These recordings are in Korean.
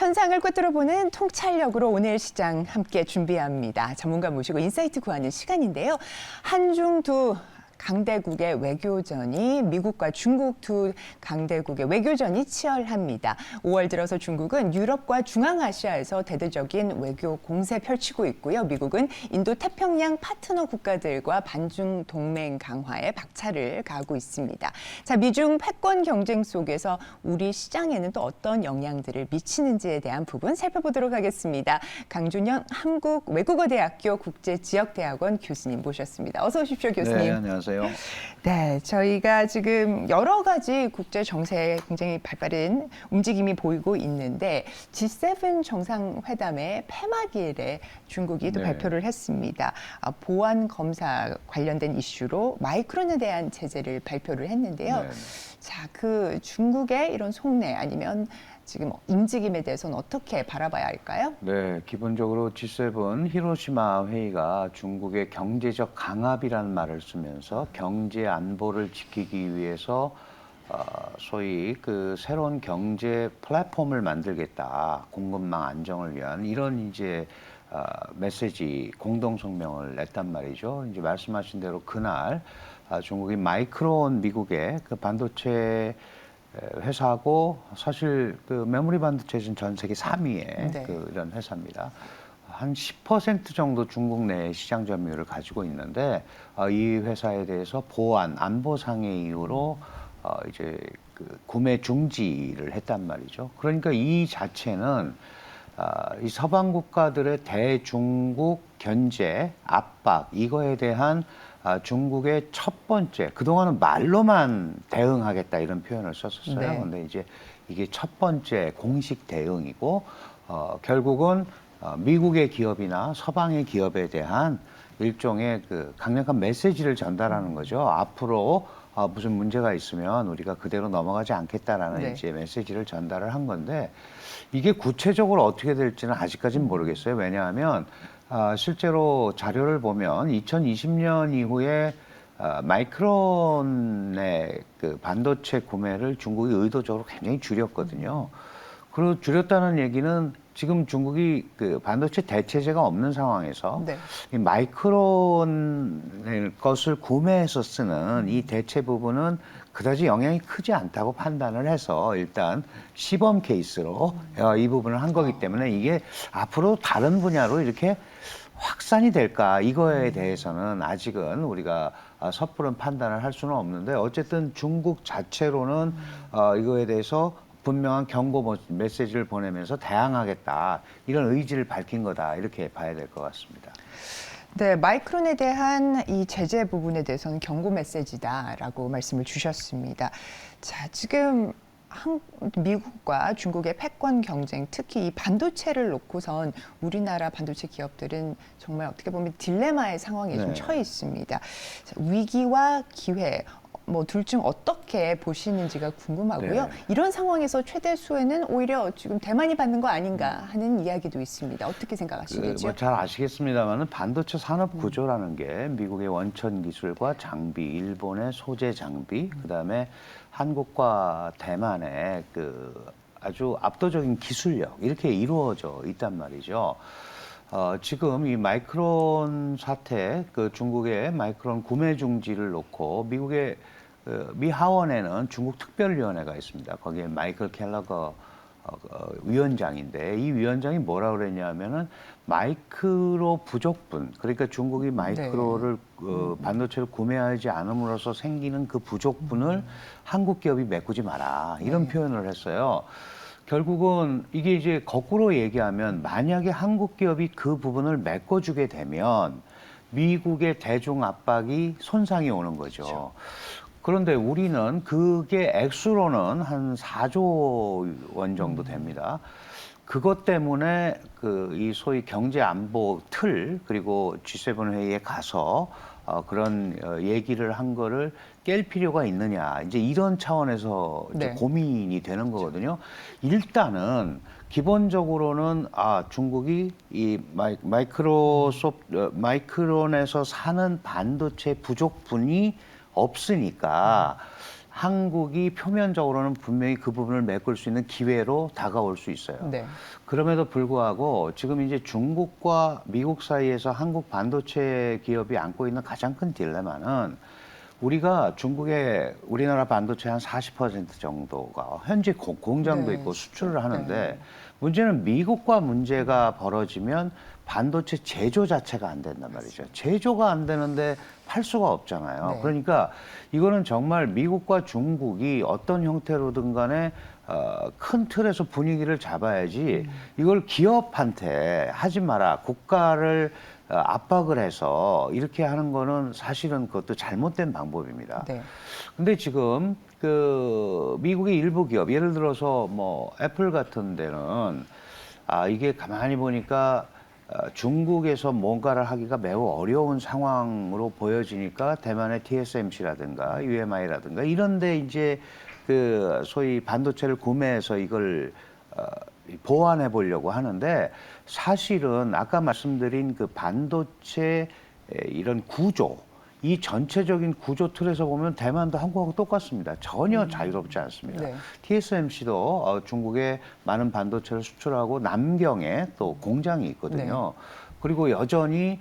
현상을 꿰뚫어보는 통찰력으로 오늘 시장 함께 준비합니다. 전문가 모시고 인사이트 구하는 시간인데요. 한중 두 강대국의 외교전이 미국과 중국 두 강대국의 외교전이 치열합니다. 5월 들어서 중국은 유럽과 중앙아시아에서 대대적인 외교 공세 펼치고 있고요. 미국은 인도 태평양 파트너 국가들과 반중 동맹 강화에 박차를 가하고 있습니다. 자, 미중 패권 경쟁 속에서 우리 시장에는 또 어떤 영향들을 미치는지에 대한 부분 살펴보도록 하겠습니다. 강준영 한국외국어대학교 국제지역대학원 교수님 모셨습니다. 어서 오십시오, 교수님. 네, 안녕하세요. 네, 저희가 지금 여러 가지 국제 정세에 굉장히 발빠른 움직임이 보이고 있는데 G7 정상회담의 폐막일에 중국이 또 발표를 했습니다. 보안 검사 관련된 이슈로 마이크론에 대한 제재를 발표를 했는데요. 네. 자, 그 중국의 이런 속내 아니면 지금 움직임에 대해서는 어떻게 바라봐야 할까요? 네, 기본적으로 G7 히로시마 회의가 중국의 경제적 강압이라는 말을 쓰면서 경제 안보를 지키기 위해서 소위 그 새로운 경제 플랫폼을 만들겠다, 공급망 안정을 위한 이런 이제 메시지 공동 성명을 냈단 말이죠. 이제 말씀하신 대로 그날 중국이 마이크론 미국의 그 반도체 회사하고 사실 그 메모리 반도체는 전 세계 3위의 네. 그 이런 회사입니다. 한 10% 정도 중국 내 시장 점유율을 가지고 있는데 이 회사에 대해서 보안 안보상의 이유로 이제 그 구매 중지를 했단 말이죠. 그러니까 이 자체는 이 서방 국가들의 대중국 견제 압박 이거에 대한 중국의 첫 번째, 그동안은 말로만 대응하겠다 이런 표현을 썼었어요. 네. 근데 이제 이게 첫 번째 공식 대응이고, 결국은 미국의 기업이나 서방의 기업에 대한 일종의 그 강력한 메시지를 전달하는 거죠. 앞으로 무슨 문제가 있으면 우리가 그대로 넘어가지 않겠다라는 네. 이제 메시지를 전달을 한 건데, 이게 구체적으로 어떻게 될지는 아직까지는 모르겠어요. 왜냐하면 실제로 자료를 보면 2020년 이후에 마이크론의 그 반도체 구매를 중국이 의도적으로 굉장히 줄였거든요. 그리고 줄였다는 얘기는 지금 중국이 그 반도체 대체제가 없는 상황에서 네. 이 마이크론 것을 구매해서 쓰는 이 대체 부분은 그다지 영향이 크지 않다고 판단을 해서 일단 시범 케이스로 이 부분을 한 거기 때문에 이게 앞으로 다른 분야로 이렇게 확산이 될까 이거에 대해서는 아직은 우리가 섣부른 판단을 할 수는 없는데 어쨌든 중국 자체로는 이거에 대해서 분명한 경고 메시지를 보내면서 대항하겠다 이런 의지를 밝힌 거다 이렇게 봐야 될 것 같습니다. 네, 마이크론에 대한 이 제재 부분에 대해서는 경고 메시지다라고 말씀을 주셨습니다. 자, 지금 미국과 중국의 패권 경쟁, 특히 이 반도체를 놓고선 우리나라 반도체 기업들은 정말 어떻게 보면 딜레마의 상황에 좀 처해 있습니다. 자, 위기와 기회, 뭐 둘 중 어떻게 보시는지가 궁금하고요. 네. 이런 상황에서 최대 수혜는 오히려 지금 대만이 받는 거 아닌가 하는 이야기도 있습니다. 어떻게 생각하시는지요? 잘 아시겠습니다만은 반도체 산업 구조라는 게 미국의 원천 기술과 장비, 일본의 소재 장비, 그다음에 한국과 대만의 그 아주 압도적인 기술력 이렇게 이루어져 있단 말이죠. 지금 이 마이크론 사태, 그 중국의 마이크론 구매 중지를 놓고 미국의 미 하원에는 중국 특별위원회가 있습니다. 거기에 마이클 켈러거 위원장인데 이 위원장이 뭐라 그랬냐면은 마이크로 부족분, 그러니까 중국이 마이크로를 반도체를 구매하지 않음으로써 생기는 그 부족분을 한국 기업이 메꾸지 마라 이런 표현을 했어요. 결국은 이게 이제 거꾸로 얘기하면 만약에 한국 기업이 그 부분을 메꿔주게 되면 미국의 대중 압박이 손상이 오는 거죠. 그렇죠. 그런데 우리는 그게 액수로는 한 4조 원 정도 됩니다. 그것 때문에 그 이 소위 경제 안보 틀 그리고 G7 회의에 가서 그런 얘기를 한 거를 깰 필요가 있느냐 이제 이런 차원에서 이제 네. 고민이 되는 거거든요. 일단은 기본적으로는 중국이 이 마이크론에서 사는 반도체 부족분이 없으니까 한국이 표면적으로는 분명히 그 부분을 메꿀 수 있는 기회로 다가올 수 있어요. 네. 그럼에도 불구하고 지금 이제 중국과 미국 사이에서 한국 반도체 기업이 안고 있는 가장 큰 딜레마는 우리가 중국에 우리나라 반도체 한 40% 정도가 현재 공장도 네. 있고 수출을 하는데 네. 문제는 미국과 문제가 벌어지면 반도체 제조 자체가 안 된단 말이죠. 제조가 안 되는데 팔 수가 없잖아요. 네. 그러니까 이거는 정말 미국과 중국이 어떤 형태로든 간에 큰 틀에서 분위기를 잡아야지 이걸 기업한테 하지 마라. 국가를 압박을 해서 이렇게 하는 거는 사실은 그것도 잘못된 방법입니다. 네. 근데 지금 그 미국의 일부 기업, 예를 들어서 뭐 애플 같은 데는 이게 가만히 보니까 중국에서 뭔가를 하기가 매우 어려운 상황으로 보여지니까 대만의 TSMC라든가 UMI라든가 이런데 이제 그 소위 반도체를 구매해서 이걸 보완해 보려고 하는데 사실은 아까 말씀드린 그 반도체 이런 구조, 이 전체적인 구조 틀에서 보면 대만도 한국하고 똑같습니다. 전혀 자유롭지 않습니다. 네. TSMC도 중국에 많은 반도체를 수출하고 남경에 또 공장이 있거든요. 그리고 여전히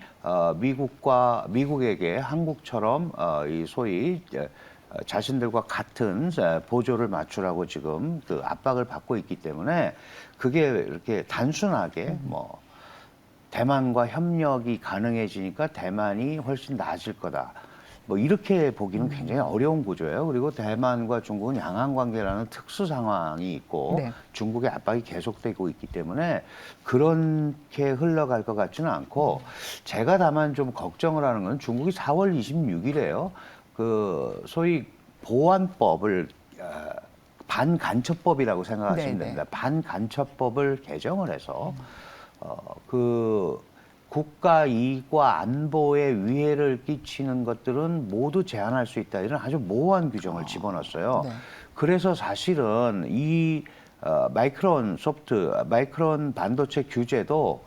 미국에게 한국처럼 이 소위 자신들과 같은 보조를 맞추라고 지금 그 압박을 받고 있기 때문에 그게 이렇게 단순하게 뭐 대만과 협력이 가능해지니까 대만이 훨씬 나아질 거다. 뭐 이렇게 보기는 굉장히 어려운 구조예요. 그리고 대만과 중국은 양안 관계라는 특수 상황이 있고 네. 중국의 압박이 계속되고 있기 때문에 그렇게 흘러갈 것 같지는 않고 제가 다만 좀 걱정을 하는 건 중국이 4월 26일에요. 그 소위 보안법을 반간첩법이라고 생각하시면 네네. 됩니다. 반간첩법을 개정을 해서 그 국가 이익과 안보에 위해를 끼치는 것들은 모두 제한할 수 있다. 이런 아주 모호한 규정을 집어넣었어요. 네. 그래서 사실은 이 마이크론 반도체 규제도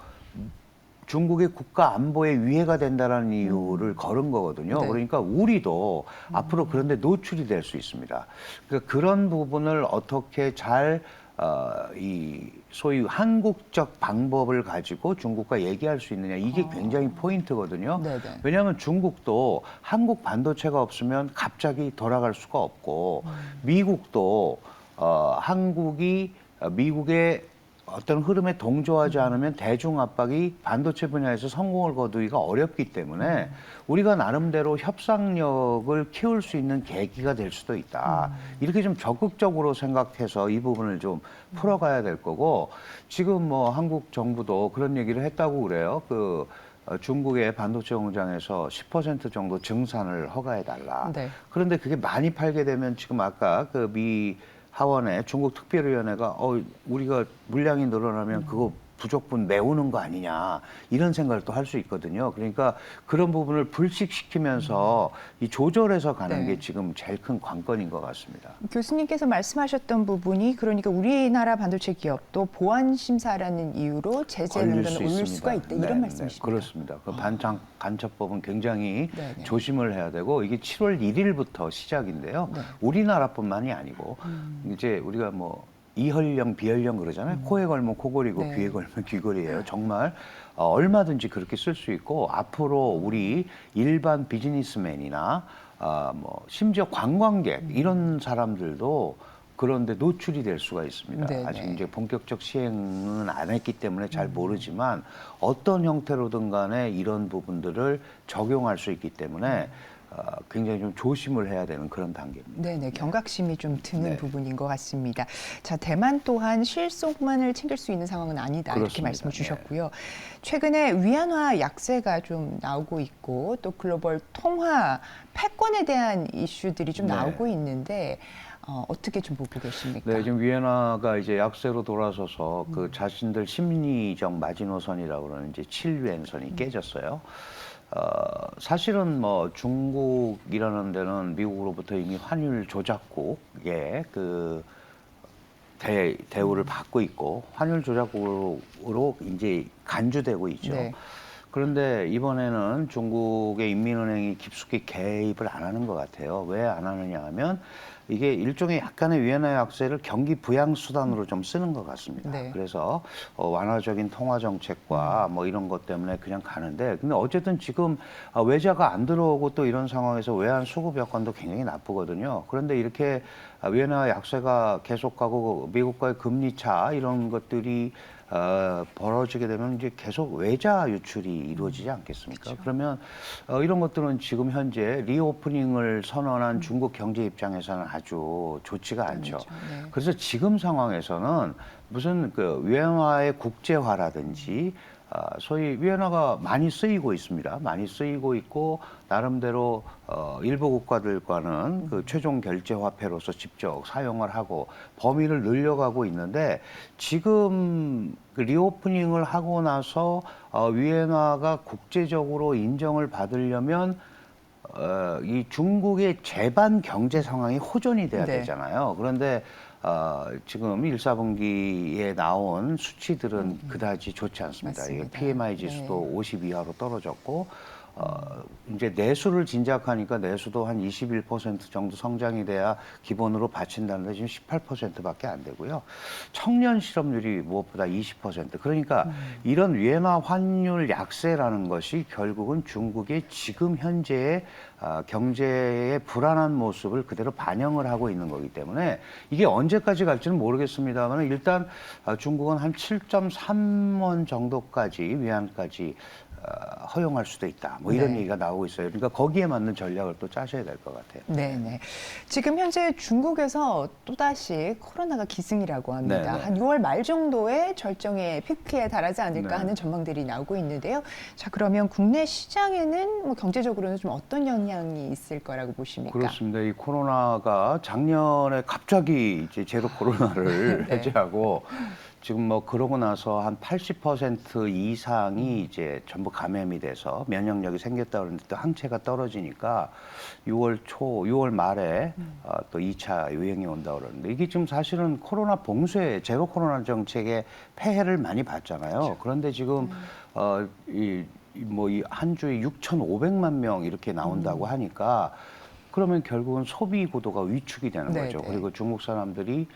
중국의 국가 안보에 위해가 된다는 이유를 걸은 거거든요. 네. 그러니까 우리도 앞으로 그런데 노출이 될 수 있습니다. 그러니까 그런 부분을 어떻게 잘 이 소위 한국적 방법을 가지고 중국과 얘기할 수 있느냐 이게 굉장히 포인트거든요. 네네. 왜냐하면 중국도 한국 반도체가 없으면 갑자기 돌아갈 수가 없고 미국도 한국이 미국의 어떤 흐름에 동조하지 않으면 대중 압박이 반도체 분야에서 성공을 거두기가 어렵기 때문에 우리가 나름대로 협상력을 키울 수 있는 계기가 될 수도 있다. 이렇게 좀 적극적으로 생각해서 이 부분을 좀 풀어가야 될 거고 지금 뭐 한국 정부도 그런 얘기를 했다고 그래요. 중국의 반도체 공장에서 10% 정도 증산을 허가해 달라. 네. 그런데 그게 많이 팔게 되면 지금 아까 그 미 하원의 중국 특별위원회가 우리가 물량이 늘어나면 그거 부족분 메우는 거 아니냐 이런 생각을 또 할 수 있거든요. 그러니까 그런 부분을 불식시키면서 이 조절해서 가는 네. 게 지금 제일 큰 관건인 것 같습니다. 교수님께서 말씀하셨던 부분이 그러니까 우리나라 반도체 기업도 보안 심사라는 이유로 제재 명단을 올릴 수가 있다 이런 말씀이십니까? 그렇습니다. 그 간첩법은 굉장히 네네. 조심을 해야 되고 이게 7월 1일부터 시작인데요. 네. 우리나라뿐만이 아니고 이제 우리가 뭐 이헐령 비헐령 그러잖아요. 코에 걸면 코골이고 네. 귀에 걸면 귀걸이에요. 정말 얼마든지 그렇게 쓸 수 있고 앞으로 우리 일반 비즈니스맨이나 뭐 심지어 관광객 이런 사람들도 그런데 노출이 될 수가 있습니다. 네네. 아직 이제 본격적 시행은 안 했기 때문에 잘 모르지만 어떤 형태로든 간에 이런 부분들을 적용할 수 있기 때문에 굉장히 좀 조심을 해야 되는 그런 단계입니다. 네네, 경각심이 좀 드는 네. 부분인 것 같습니다. 자, 대만 또한 실속만을 챙길 수 있는 상황은 아니다 이렇게 그렇습니다. 말씀을 주셨고요. 최근에 위안화 약세가 좀 나오고 있고 또 글로벌 통화 패권에 대한 이슈들이 좀 네. 나오고 있는데 어떻게 좀 보고 계십니까? 네, 지금 위안화가 이제 약세로 돌아서서 그 자신들 심리적 마지노선이라고 그러는 이제 7유엔선이 깨졌어요. 사실은 뭐 중국이라는 데는 미국으로부터 이미 환율 조작국의 그 대우를 받고 있고 환율 조작국으로 이제 간주되고 있죠. 네. 그런데 이번에는 중국의 인민은행이 깊숙이 개입을 안 하는 것 같아요. 왜 안 하느냐 하면 이게 일종의 약간의 위안화 약세를 경기 부양 수단으로 좀 쓰는 것 같습니다. 네. 그래서 완화적인 통화 정책과 뭐 이런 것 때문에 그냥 가는데, 근데 어쨌든 지금 외자가 안 들어오고 또 이런 상황에서 외환 수급 여건도 굉장히 나쁘거든요. 그런데 이렇게 위안화 약세가 계속가고 미국과의 금리 차 이런 것들이 벌어지게 되면 이제 계속 외자 유출이 이루어지지 않겠습니까? 그렇죠. 그러면 이런 것들은 지금 현재 리오프닝을 선언한 중국 경제 입장에서는 아주 좋지가 않죠. 네. 그래서 지금 상황에서는 무슨 그 위안화의 국제화라든지 소위 위안화가 많이 쓰이고 있습니다. 많이 쓰이고 있고 나름대로 일부 국가들과는 그 최종 결제 화폐로서 직접 사용을 하고 범위를 늘려가고 있는데, 지금 그 리오프닝을 하고 나서 위안화가 국제적으로 인정을 받으려면 이 중국의 제반 경제 상황이 호전이 돼야 네. 되잖아요. 그런데 지금 1, 4분기에 나온 수치들은 그다지 좋지 않습니다. 이게 맞습니다. PMI 지수도 50 이하로 떨어졌고, 이제 내수를 진작하니까 내수도 한 21% 정도 성장이 돼야 기본으로 받친다는데 지금 18%밖에 안 되고요. 청년 실업률이 무엇보다 20%. 그러니까 이런 위안화 환율 약세라는 것이 결국은 중국의 지금 현재의 경제의 불안한 모습을 그대로 반영을 하고 있는 거기 때문에 이게 언제까지 갈지는 모르겠습니다만, 일단 중국은 한 7.3원 정도까지 위안까지 허용할 수도 있다. 뭐 이런 네. 얘기가 나오고 있어요. 그러니까 거기에 맞는 전략을 또 짜셔야 될 것 같아요. 네네. 지금 현재 중국에서 또다시 코로나가 기승이라고 합니다. 네네. 한 6월 말 정도에 절정의 피크에 달하지 않을까 네. 하는 전망들이 나오고 있는데요. 자, 그러면 국내 시장에는 뭐 경제적으로는 좀 어떤 영향이 있을 거라고 보십니까? 그렇습니다. 이 코로나가 작년에 갑자기 이제 제로 코로나를 네. 해제하고 지금 뭐 그러고 나서 한 80% 이상이 이제 전부 감염이 돼서 면역력이 생겼다 그러는데 또 항체가 떨어지니까 6월 초, 6월 말에 또 2차 유행이 온다 그러는데, 이게 지금 사실은 코로나 봉쇄, 제로 코로나 정책에 폐해를 많이 봤잖아요. 그런데 지금 이 한 주에 6,500만 명 이렇게 나온다고 하니까, 그러면 결국은 소비 구도가 위축이 되는 네, 거죠. 네. 그리고 중국 사람들이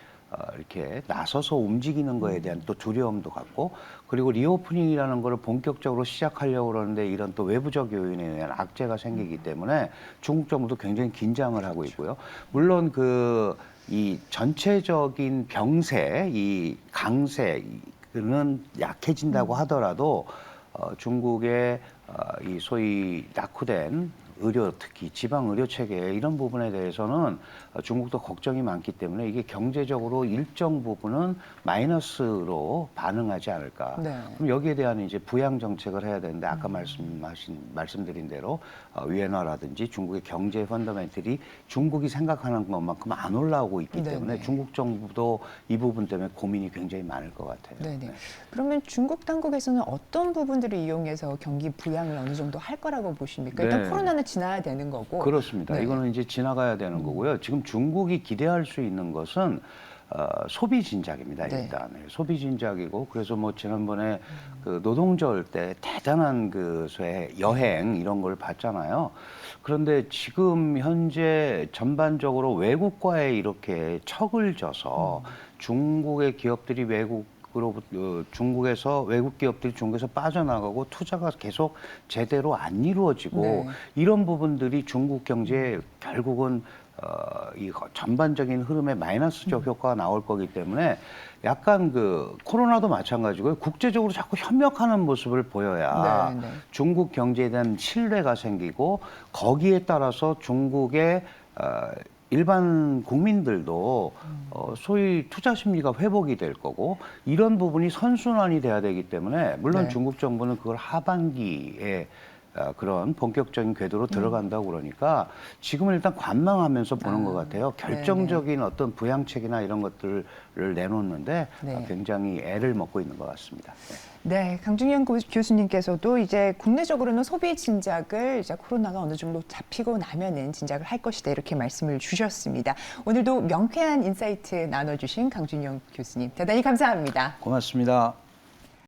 이렇게 나서서 움직이는 거에 대한 또 두려움도 갖고, 그리고 리오프닝이라는 거를 본격적으로 시작하려고 그러는데 이런 또 외부적 요인에 의한 악재가 생기기 때문에 중국 정부도 굉장히 긴장을 하고 있고요. 물론 이 전체적인 병세, 이 강세는 약해진다고 하더라도 중국의 이 소위 낙후된 의료, 특히 지방 의료 체계 이런 부분에 대해서는 중국도 걱정이 많기 때문에 이게 경제적으로 일정 부분은 마이너스로 반응하지 않을까. 네. 그럼 여기에 대한 이제 부양 정책을 해야 되는데, 아까 말씀드린 대로 위안화라든지 중국의 경제 펀더멘털이 중국이 생각하는 것만큼 안 올라오고 있기 네네. 때문에 중국 정부도 이 부분 때문에 고민이 굉장히 많을 것 같아요. 네네. 네. 그러면 중국 당국에서는 어떤 부분들을 이용해서 경기 부양을 어느 정도 할 거라고 보십니까? 일단 네. 코로나는 지나야 되는 거고. 그렇습니다. 네. 이거는 이제 지나가야 되는 거고요. 지금 중국이 기대할 수 있는 것은 소비 진작입니다. 네. 일단 소비 진작이고, 그래서 뭐 지난번에 그 노동절 때 대단한 그 여행 이런 걸 봤잖아요. 그런데 지금 현재 전반적으로 외국과의 이렇게 척을 져서 중국의 기업들이 중국에서 외국 기업들이 중국에서 빠져나가고 투자가 계속 제대로 안 이루어지고 네. 이런 부분들이 중국 경제에 결국은 이 전반적인 흐름에 마이너스적 효과가 나올 거기 때문에 약간 그 코로나도 마찬가지고요. 국제적으로 자꾸 협력하는 모습을 보여야 네, 네. 중국 경제에 대한 신뢰가 생기고, 거기에 따라서 중국의 일반 국민들도 소위 투자 심리가 회복이 될 거고, 이런 부분이 선순환이 돼야 되기 때문에, 물론 네. 중국 정부는 그걸 하반기에 그런 본격적인 궤도로 들어간다고 그러니까 지금은 일단 관망하면서 보는 것 같아요. 결정적인 어떤 부양책이나 이런 것들을 내놓는데 네. 굉장히 애를 먹고 있는 것 같습니다. 네, 강준영 교수님께서도 이제 국내적으로는 소비 진작을 이제 코로나가 어느 정도 잡히고 나면은 진작을 할 것이다 이렇게 말씀을 주셨습니다. 오늘도 명쾌한 인사이트 나눠주신 강준영 교수님 대단히 감사합니다. 고맙습니다.